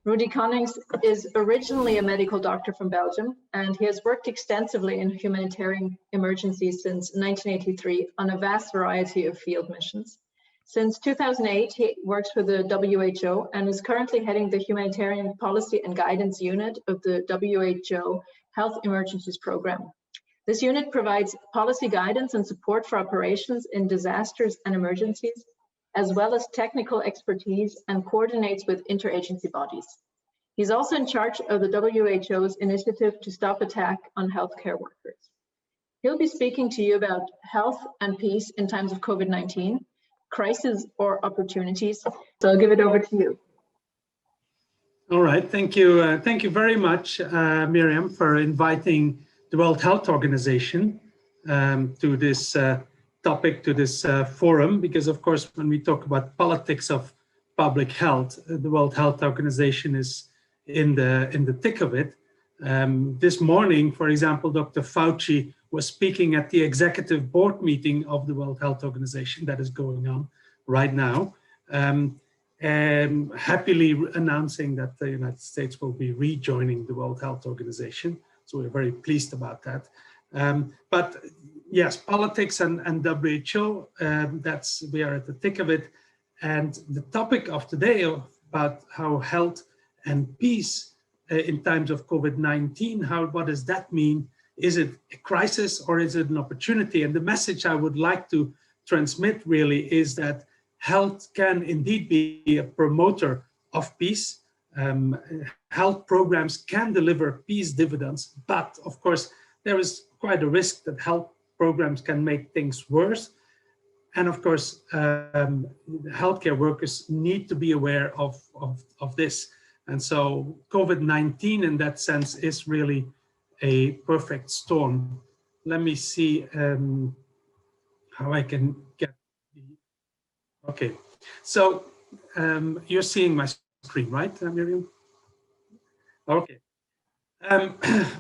Rudi Coninx is originally a medical doctor from Belgium, and he has worked extensively in humanitarian emergencies since 1983 on a vast variety of field missions. Since 2008, he works for the WHO and is currently heading the Humanitarian Policy and Guidance Unit of the WHO Health Emergencies Program. This unit provides policy guidance and support for operations in disasters and emergencies, as well as technical expertise, and coordinates with interagency bodies. He's also in charge of the WHO's initiative to stop attack on healthcare workers. He'll be speaking to you about health and peace in times of COVID-19, crisis or opportunities. So I'll give it over to you. All right, thank you. Thank you very much, Miriam, for inviting the World Health Organization to this topic, to this forum, because of course, when we talk about politics of public health, the World Health Organization is in the thick of it. This morning, for example, Dr. Fauci was speaking at the executive board meeting of the World Health Organization that is going on right now, and happily announcing that the United States will be rejoining the World Health Organization. So we're very pleased about that. But yes, politics and WHO, we are at the thick of it. And the topic of today about how health and peace in times of COVID-19, what does that mean? Is it a crisis or is it an opportunity? And the message I would like to transmit really is that health can indeed be a promoter of peace. Health programs can deliver peace dividends, but of course, there is quite a risk that health programs can make things worse. And of course, healthcare workers need to be aware of this. And so COVID-19 in that sense is really a perfect storm. Let me see how I can get okay. So you're seeing my screen, right, Miriam? Okay.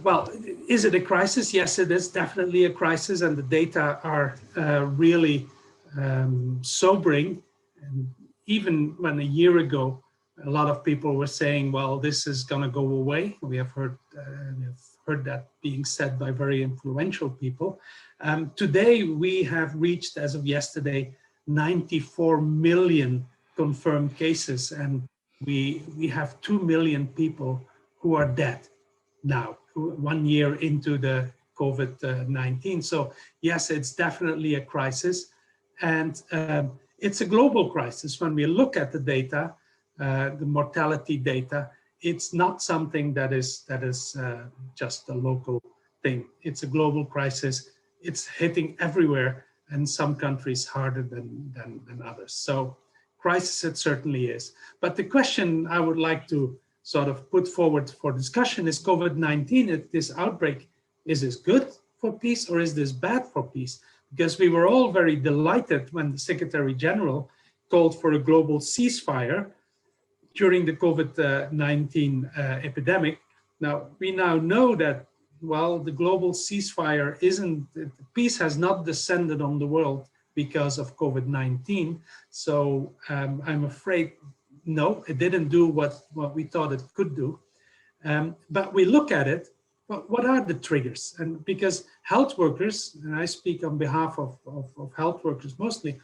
Well, is it a crisis? Yes, it is definitely a crisis, and the data are really sobering. And even when a year ago, a lot of people were saying, well, this is going to go away. We have heard that being said by very influential people. Today, we have reached, as of yesterday, 94 million confirmed cases, and we have 2 million people who are dead now, 1 year into the COVID-19. So yes, it's definitely a crisis, and it's a global crisis. When we look at the data, the mortality data, it's not something that is just a local thing. It's a global crisis. It's hitting everywhere, and some countries harder than others. So crisis it certainly is. But the question I would like to sort of put forward for discussion is COVID-19, this outbreak, is this good for peace or is this bad for peace? Because we were all very delighted when the Secretary General called for a global ceasefire during the COVID-19 epidemic. Now, we now know that, well, the global ceasefire peace has not descended on the world because of COVID-19. So I'm afraid, no, it didn't do what we thought it could do. But we look at it, what are the triggers? And because health workers, and I speak on behalf of health workers mostly,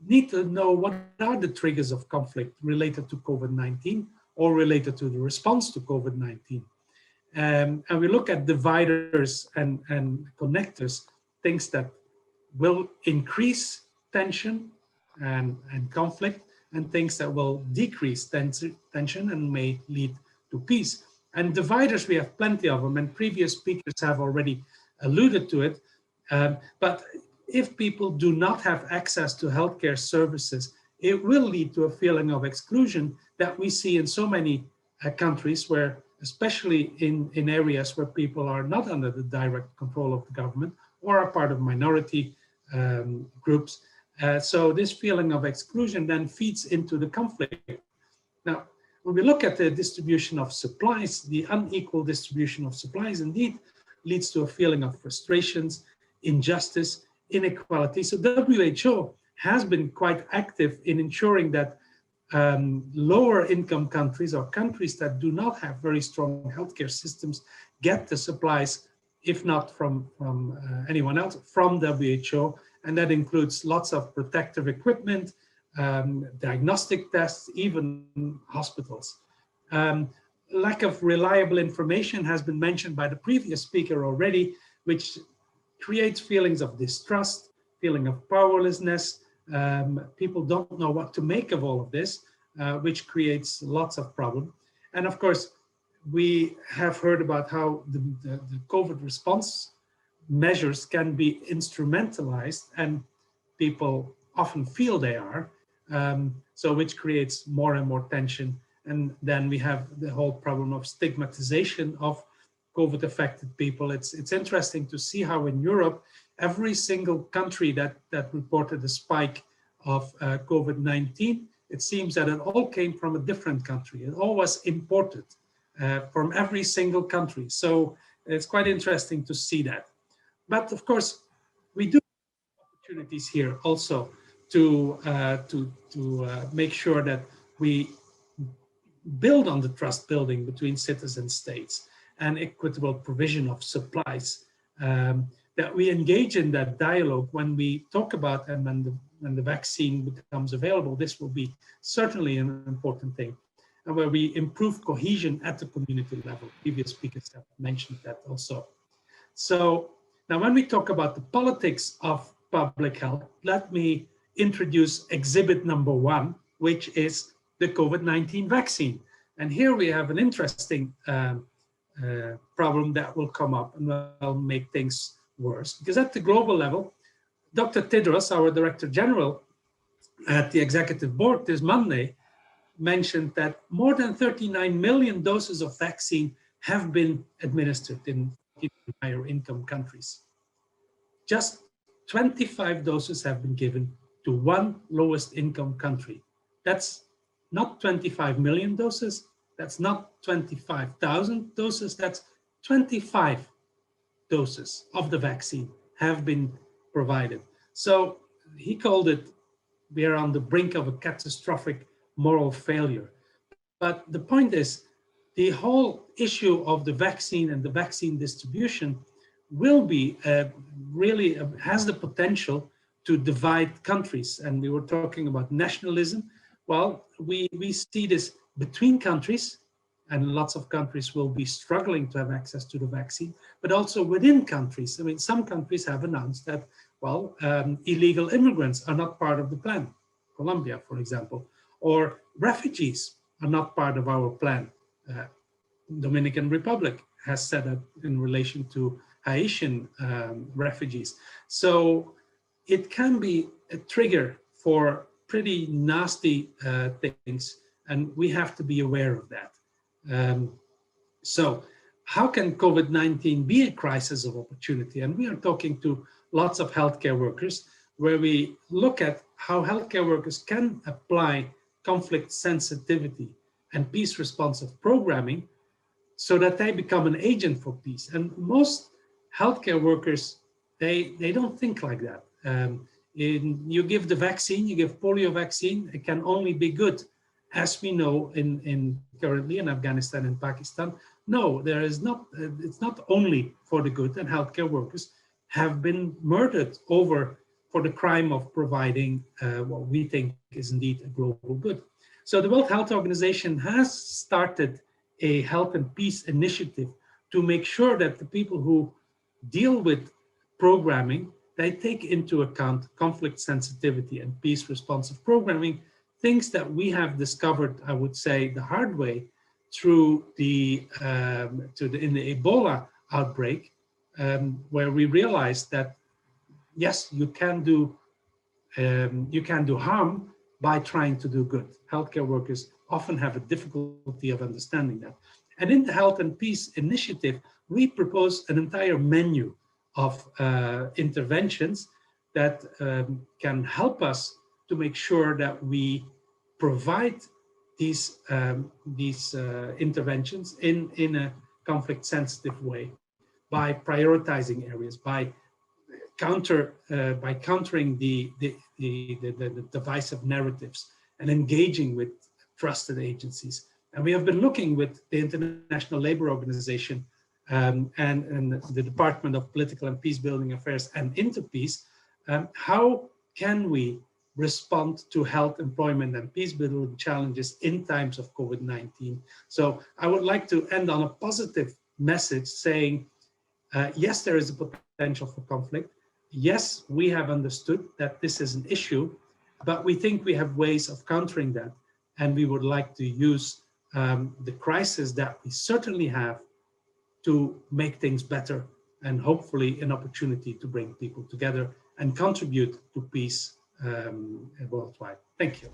need to know what are the triggers of conflict related to COVID-19 or related to the response to COVID-19. And we look at dividers and connectors, things that will increase tension and conflict, and things that will decrease tension and may lead to peace. And dividers, we have plenty of them, and previous speakers have already alluded to it. But if people do not have access to healthcare services, it will lead to a feeling of exclusion that we see in so many countries where, especially in areas where people are not under the direct control of the government or are part of minority groups. So this feeling of exclusion then feeds into the conflict. Now, when we look at the distribution of supplies, the unequal distribution of supplies indeed leads to a feeling of frustrations, injustice, inequality. So WHO has been quite active in ensuring that lower income countries or countries that do not have very strong healthcare systems get the supplies, if not from anyone else, from WHO. And that includes lots of protective equipment, diagnostic tests, even hospitals. Lack of reliable information has been mentioned by the previous speaker already, which creates feelings of distrust, feeling of powerlessness. People don't know what to make of all of this, which creates lots of problems. And of course, we have heard about how the COVID response measures can be instrumentalized, and people often feel they are, so which creates more and more tension. And then we have the whole problem of stigmatization of COVID affected people. It's interesting to see how in Europe, every single country that reported a spike of COVID-19, it seems that it all came from a different country. It all was imported from every single country. So it's quite interesting to see that. But of course, we do have opportunities here also to make sure that we build on the trust building between citizen states and equitable provision of supplies, that we engage in that dialogue when we talk about, and when the vaccine becomes available, this will be certainly an important thing, and where we improve cohesion at the community level. Previous speakers have mentioned that also. So now when we talk about the politics of public health, let me introduce exhibit number 1, which is the COVID-19 vaccine. And here we have an interesting problem that will come up and will make things worse. Because at the global level, Dr. Tedros, our Director General at the Executive Board this Monday, mentioned that more than 39 million doses of vaccine have been administered in higher income countries. Just 25 doses have been given to one lowest income country. That's not 25 million doses, that's not 25,000 doses, that's 25 doses of the vaccine have been provided. So he called it, we are on the brink of a catastrophic moral failure. But the point is, the whole issue of the vaccine and the vaccine distribution will be really has the potential to divide countries. And we were talking about nationalism. Well, we see this between countries, and lots of countries will be struggling to have access to the vaccine, but also within countries. I mean, some countries have announced that, well, illegal immigrants are not part of the plan. Colombia, for example, or refugees are not part of our plan. Dominican Republic has said that in relation to Haitian refugees. So it can be a trigger for pretty nasty things, and we have to be aware of that. So how can COVID-19 be a crisis of opportunity? And we are talking to lots of healthcare workers, where we look at how healthcare workers can apply conflict sensitivity and peace responsive programming so that they become an agent for peace. And most healthcare workers, they don't think like that. You give the vaccine, you give polio vaccine, it can only be good. As we know currently in Afghanistan and Pakistan, no, there is not, it's not only for the good, and healthcare workers have been murdered for the crime of providing what we think is indeed a global good. So the World Health Organization has started a health and peace initiative to make sure that the people who deal with programming, they take into account conflict sensitivity and peace responsive programming, things that we have discovered, I would say, the hard way through in the Ebola outbreak, where we realized that yes, you can do harm by trying to do good. Healthcare workers often have a difficulty of understanding that. And in the Health and Peace Initiative, we propose an entire menu of interventions that can help us to make sure that we provide these interventions in a conflict-sensitive way by prioritizing areas, by countering the divisive narratives, and engaging with trusted agencies. And we have been looking with the International Labour Organization and the Department of Political and Peace Building Affairs and Interpeace, how can we respond to health, employment, and peace building challenges in times of COVID-19. So I would like to end on a positive message saying, yes, there is a potential for conflict. Yes, we have understood that this is an issue, but we think we have ways of countering that. And we would like to use the crisis that we certainly have to make things better and hopefully an opportunity to bring people together and contribute to peace worldwide. Thank you.